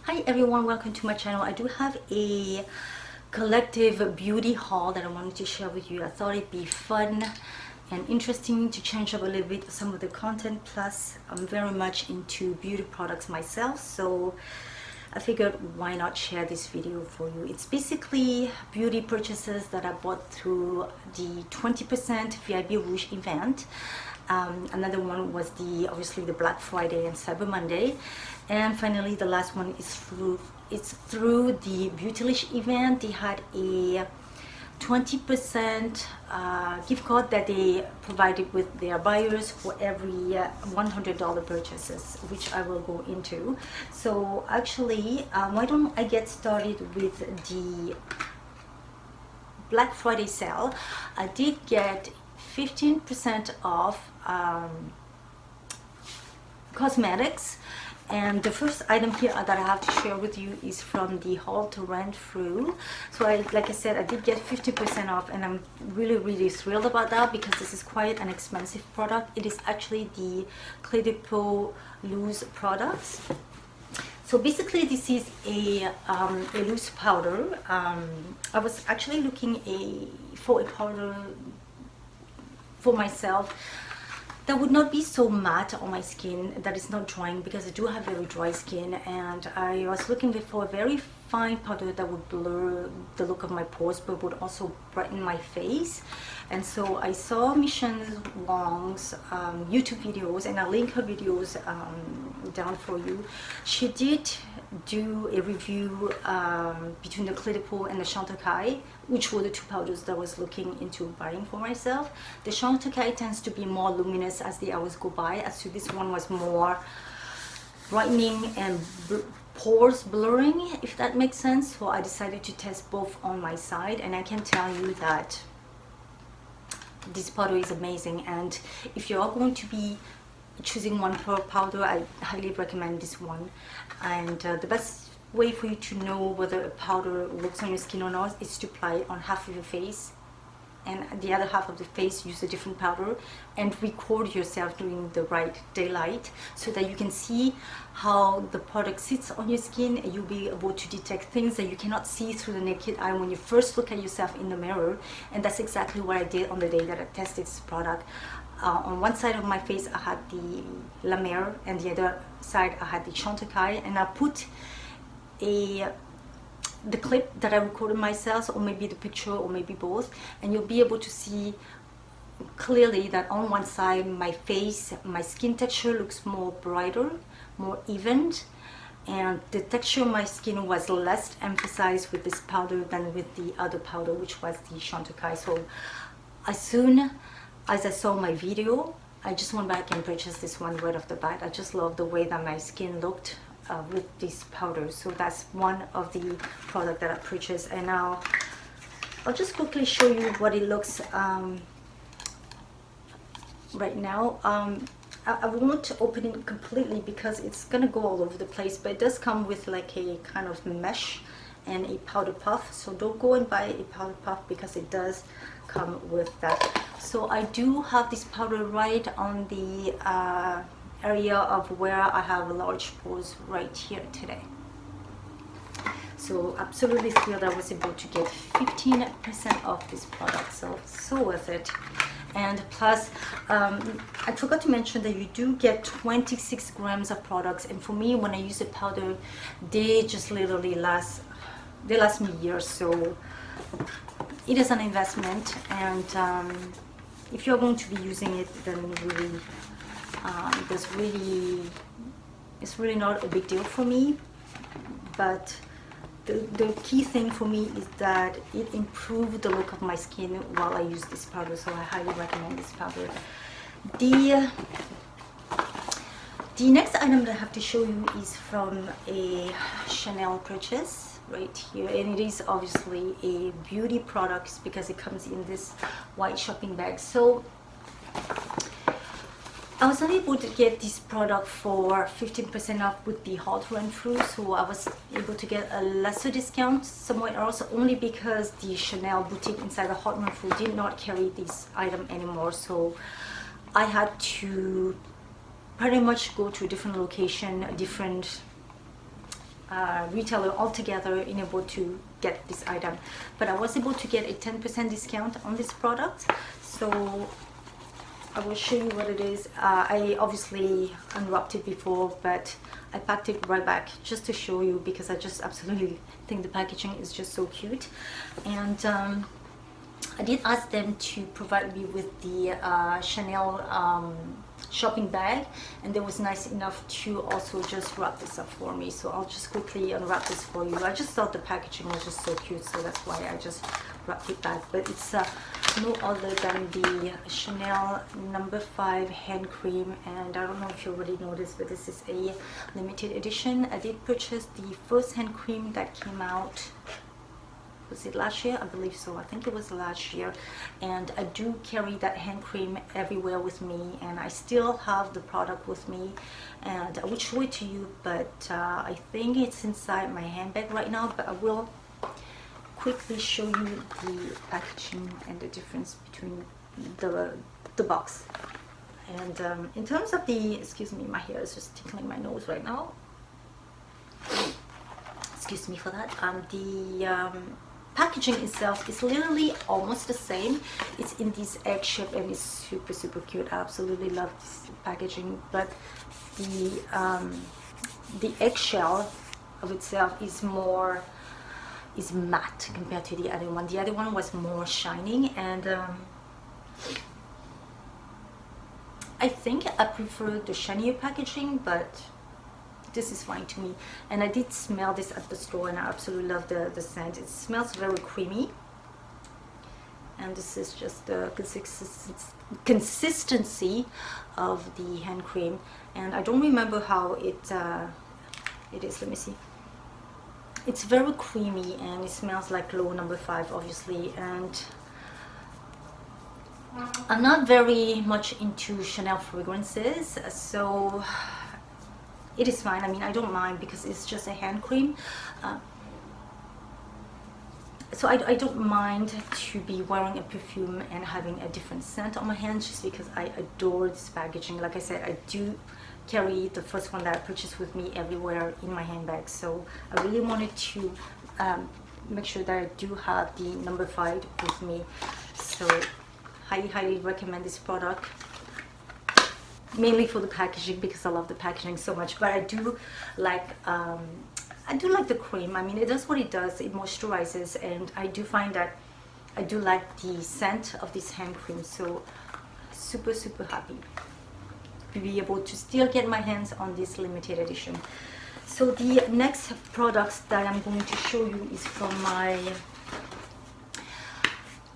Hi everyone, welcome to my channel. I do have a collective beauty haul that I wanted to share with you. I thought it'd be fun and interesting to change up a little bit some of the content. Plus, I'm very much into beauty products myself, so I figured why not share this video for you. It's basically beauty purchases that I bought through the 20% VIB Rouge event. Another one was obviously the Black Friday and Cyber Monday, and finally the last one is through the Beautylish event. They had a 20% gift card that they provided with their buyers for every $100 purchases, which I will go into. So actually, why don't I get started with the Black Friday sale. I did get 15% off cosmetics, and the first item here that I have to share with you is from the haul to rent through. So like I said, I did get 50% off, and I'm really thrilled about that because this is quite an expensive product. It is actually the Peau loose products. So basically this is a loose powder. I was actually looking for a powder for myself that would not be so matte on my skin, that is not drying, because I do have very dry skin, and I was looking for a very fine powder that would blur the look of my pores but would also brighten my face. And so I saw Michelle Wong's YouTube videos, and I'll link her videos down for you. She did do a review between the Peau and the Chantecaille, which were the two powders that I was looking into buying for myself. The Chantecaille tends to be more luminous as the hours go by, as to this one was more brightening and pores blurring, if that makes sense. So I decided to test both on my side, and I can tell you that this powder is amazing. And if you are going to be choosing one per powder, I highly recommend this one. And the best way for you to know whether a powder works on your skin or not is to apply it on half of your face, and the other half of the face use a different powder, and record yourself during the right daylight so that you can see how the product sits on your skin, and you'll be able to detect things that you cannot see through the naked eye when you first look at yourself in the mirror. And that's exactly what I did on the day that I tested this product. On one side of my face I had the La Mer, and the other side I had the Chantecaille, and I put the clip that I recorded myself, or maybe the picture, or maybe both, and you'll be able to see clearly that on one side my face, my skin texture looks more brighter, more evened, and the texture of my skin was less emphasized with this powder than with the other powder, which was the Chantecaille. So as soon as I saw my video, I just went back and purchased this one right off the bat. I just love the way that my skin looked with this powder. So that's one of the products that I purchased, and now I'll just quickly show you what it looks right now. I won't open it completely because it's gonna go all over the place, but it does come with like a kind of mesh and a powder puff. So don't go and buy a powder puff because it does come with that. So I do have this powder right on the area of where I have large pores right here today. So absolutely thrilled I was able to get 15% off this product, so worth it. And plus I forgot to mention that you do get 26 grams of products, and for me, when I use the powder, they just literally last me years. So it is an investment, and if you're going to be using it, then really it's really not a big deal for me. But the key thing for me is that it improved the look of my skin while I use this powder, so I highly recommend this powder. The next item that I have to show you is from a Chanel purchase right here, and it is obviously a beauty product because it comes in this white shopping bag. So I was unable to get this product for 15% off with the haul to run through, so I was able to get a lesser discount somewhere else, only because the Chanel boutique inside the hot run through did not carry this item anymore. So I had to pretty much go to a different location, a different retailer altogether in able to get this item, but I was able to get a 10% discount on this product. So I will show you what it is. I obviously unwrapped it before, but I packed it right back just to show you, because I just absolutely think the packaging is just so cute. And I did ask them to provide me with the Chanel shopping bag, and they was nice enough to also just wrap this up for me. So I'll just quickly unwrap this for you. I just thought the packaging was just so cute, so that's why I just wrapped it back. But it's no other than the Chanel No. 5 hand cream, and I don't know if you already noticed, but this is a limited edition. I did purchase the first hand cream that came out, was it last year? I believe so. I think it was last year. And I do carry that hand cream everywhere with me, and I still have the product with me, and I will show it to you, but I think it's inside my handbag right now. But I will quickly show you the packaging and the difference between the box. And in terms of the, excuse me, my hair is just tickling my nose right now, excuse me for that. The packaging itself is literally almost the same. It's in this egg shape, and it's super cute. I absolutely love this packaging, but the eggshell of itself is matte compared to the other one. The other one was more shining, and I think I prefer the shinier packaging, but this is fine to me. And I did smell this at the store, and I absolutely love the scent. It smells very creamy, and this is just the consistency of the hand cream. And I don't remember how it is. Let me see. It's very creamy, and it smells like Low No. 5, obviously. And I'm not very much into Chanel fragrances, so it is fine. I mean, I don't mind, because it's just a hand cream. So I don't mind to be wearing a perfume and having a different scent on my hands, just because I adore this packaging. Like I said, I do carry the first one that I purchased with me everywhere in my handbag. So I really wanted to make sure that I do have the No. 5 with me. So highly recommend this product, mainly for the packaging, because I love the packaging so much. But I do like the cream. I mean, it does what it does. It moisturizes, and I do find that I do like the scent of this hand cream. So super happy to be able to still get my hands on this limited edition. So the next products that I'm going to show you is from my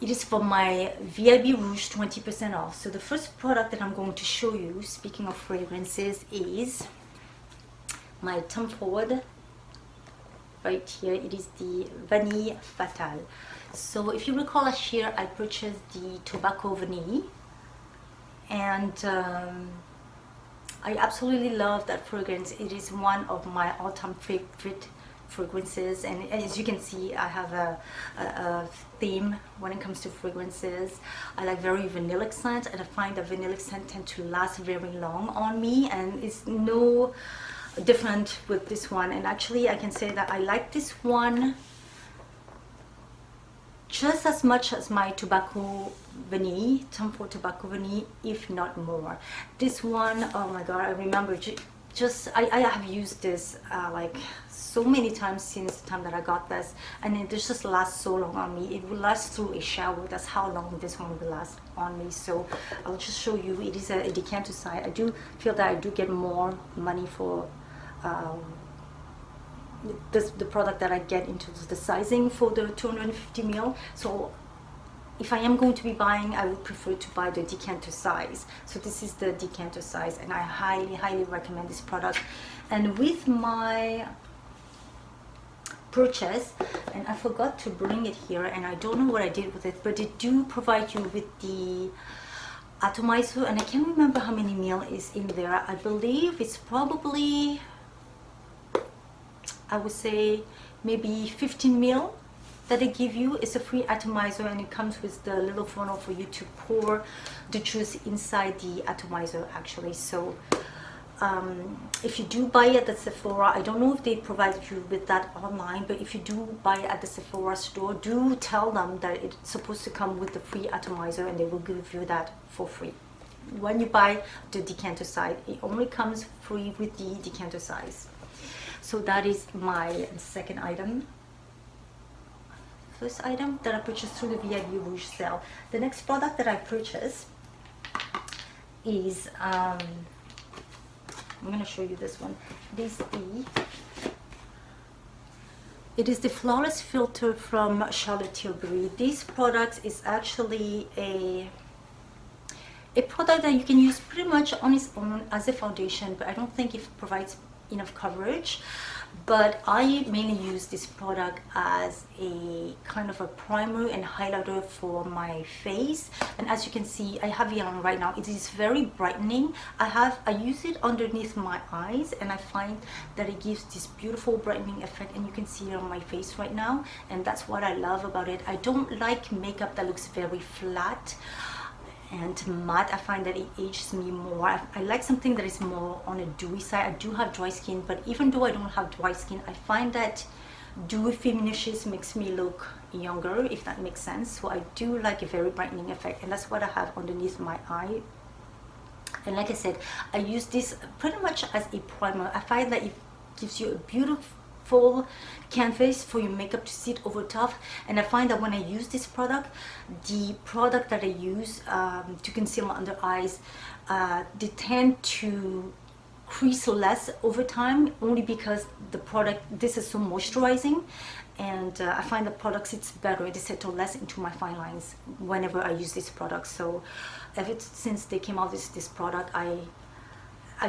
VIB Rouge 20% off. So the first product that I'm going to show you, speaking of fragrances, is my Tom Ford. Right here, it is the Vanille Fatale. So if you recall, last year I purchased the Tobacco Vanille, and I absolutely love that fragrance. It is one of my all-time favorite fragrances, and as you can see, I have a theme when it comes to fragrances. I like very vanillic scent, and I find that vanillic scent tend to last very long on me, and it's no different with this one. And actually, I can say that I like this one just as much as my Tobacco Vanille, Tom Ford Tobacco Vanille, if not more. This one, oh my god, I remember I have used this like so many times since the time that I got this, and it just lasts so long on me. It will last through a shower. That's how long this one will last on me. So I'll just show you. It is a decanter size. I do feel that I do get more money for the product that I get into the sizing for the 250 ml. So if I am going to be buying, I would prefer to buy the decanter size. So this is the decanter size, and I highly recommend this product. And with my purchase, and I forgot to bring it here, and I don't know what I did with it, but they do provide you with the atomizer, and I can't remember how many ml is in there. I believe it's probably, I would say maybe 15 ml that they give you. It's a free atomizer, and it comes with the little funnel for you to pour the juice inside the atomizer actually. So if you do buy it at the Sephora, I don't know if they provide you with that online, but if you do buy it at the Sephora store, do tell them that it's supposed to come with the free atomizer, and they will give you that for free. When you buy the decanter size, it only comes free with the decanter size. So that is my second item. First item that I purchased through the VIB Rouge sale. The next product that I purchased is I'm going to show you this one. It is the Flawless Filter from Charlotte Tilbury. This product is actually a product that you can use pretty much on its own as a foundation, but I don't think it provides enough coverage. But I mainly use this product as a kind of a primer and highlighter for my face, and as you can see, I have it on right now. It is very brightening. I use it underneath my eyes, and I find that it gives this beautiful brightening effect, and you can see it on my face right now, and that's what I love about it. I don't like makeup that looks very flat and matte. I find that it ages me more. I like something that is more on a dewy side. I do have dry skin, but even though I don't have dry skin, I find that dewy finishes makes me look younger, if that makes sense. So I do like a very brightening effect, and that's what I have underneath my eye. And like I said, I use this pretty much as a primer. I find that it gives you a beautiful canvas for your makeup to sit over top, and I find that when I use this product, the product that I use to conceal my under eyes, they tend to crease less over time, only because the product, this is so moisturizing, and I find the product sits better. They settle less into my fine lines whenever I use this product. So ever since they came out with this product, I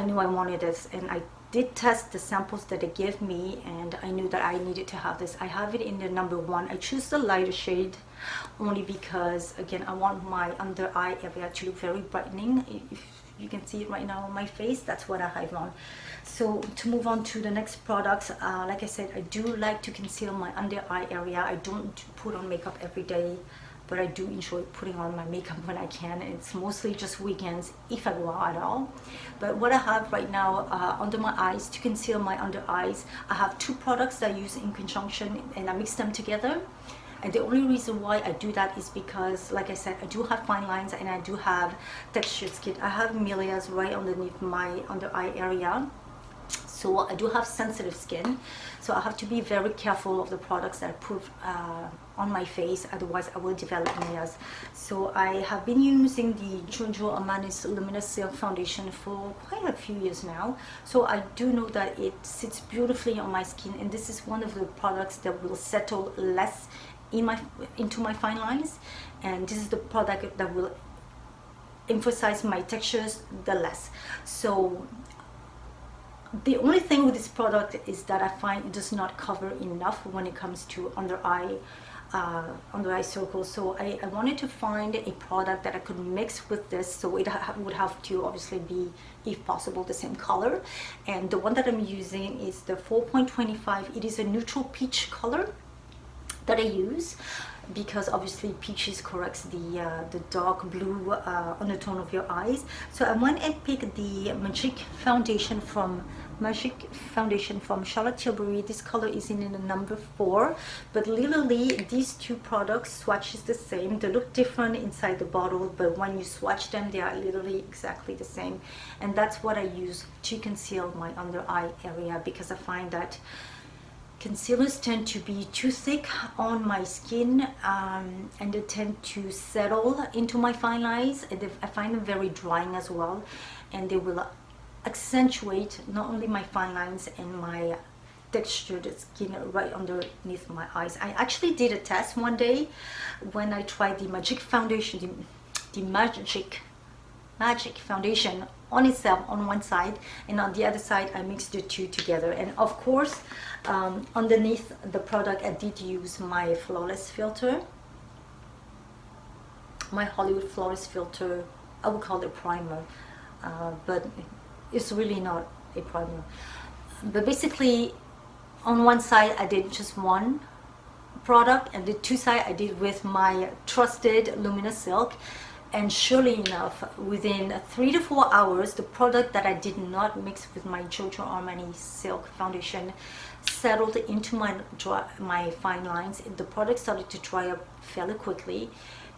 knew I wanted this, and I did test the samples that they gave me, and I knew that I needed to have this. I have it in the number 1. I choose the lighter shade only because, again, I want my under eye area to look very brightening. If you can see it right now on my face, that's what I have on. So to move on to the next products, like I said, I do like to conceal my under eye area. I don't put on makeup every day, but I do enjoy putting on my makeup when I can. It's mostly just weekends, if I go out at all. But what I have right now under my eyes, to conceal my under eyes, I have 2 products that I use in conjunction, and I mix them together. And the only reason why I do that is because, like I said, I do have fine lines and I do have textured skin. I have milias right underneath my under eye area. So I do have sensitive skin, so I have to be very careful of the products that I put on my face, otherwise I will develop milias. So I have been using the Giorgio Armani's Luminous Silk Foundation for quite a few years now, so I do know that it sits beautifully on my skin, and this is one of the products that will settle less into my fine lines, and this is the product that will emphasize my textures the less. So the only thing with this product is that I find it does not cover enough when it comes to under eye circles. So I wanted to find a product that I could mix with this, so it would have to obviously be, if possible, the same color. And the one that I'm using is the 4.25. It is a neutral peach color that I use, because obviously peaches corrects the dark blue undertone of your eyes. So I went and picked the Magic Foundation from Charlotte Tilbury. This color is in the number 4, but literally these 2 products swatches the same. They look different inside the bottle, but when you swatch them, they are literally exactly the same. And that's what I use to conceal my under eye area, because I find that concealers tend to be too thick on my skin, and they tend to settle into my fine lines, and I find them very drying as well, and they will accentuate not only my fine lines and my textured skin right underneath my eyes. I actually did a test one day when I tried the Magic Foundation, the Magic Foundation on itself on one side, and on the other side I mixed the 2 together. And of course, underneath the product I did use my Flawless filter, my Hollywood Flawless filter. I would call it primer, but it's really not a primer. But basically, on one side I did just one product, and the 2 sides I did with my trusted Luminous Silk. And surely enough, within 3 to 4 hours, the product that I did not mix with my Giorgio Armani Silk Foundation settled into my fine lines. The product started to dry up fairly quickly,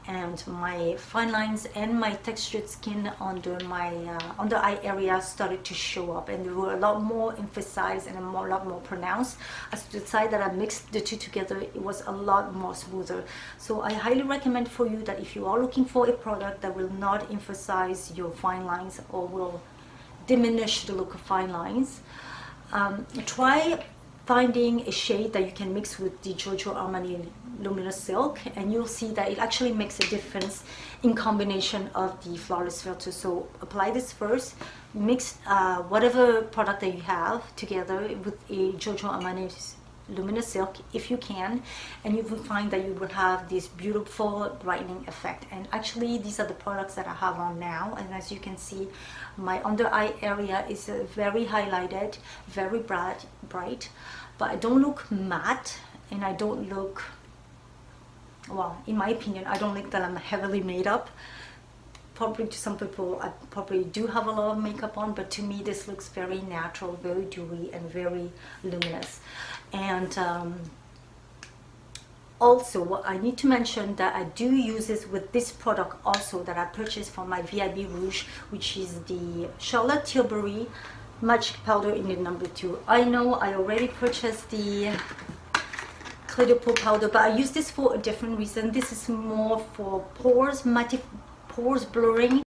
and my fine lines and my textured skin under my under eye area started to show up, and they were a lot more emphasized and a lot more pronounced. As to the side that I mixed the two together, it was a lot more smoother. So I highly recommend for you that if you are looking for a product that will not emphasize your fine lines or will diminish the look of fine lines, try finding a shade that you can mix with the Giorgio Armani Luminous Silk, and you'll see that it actually makes a difference in combination of the flawless filter. So apply this first, mix whatever product that you have together with a Giorgio Armani Luminous Silk if you can, and you will find that you will have this beautiful brightening effect. And actually these are the products that I have on now, and as you can see, my under eye area is very highlighted, very bright, but I don't look matte, and I don't look, well, in my opinion, I don't think that I'm heavily made up. Probably to some people, I probably do have a lot of makeup on, but to me this looks very natural, very dewy, and very luminous. And also, what I need to mention that I do use this with this product also that I purchased from my VIB Rouge, which is the Charlotte Tilbury Magic Powder in the number 2. I know I already purchased the Glitter Peau powder, but I use this for a different reason. This is more for pores, pores blurring,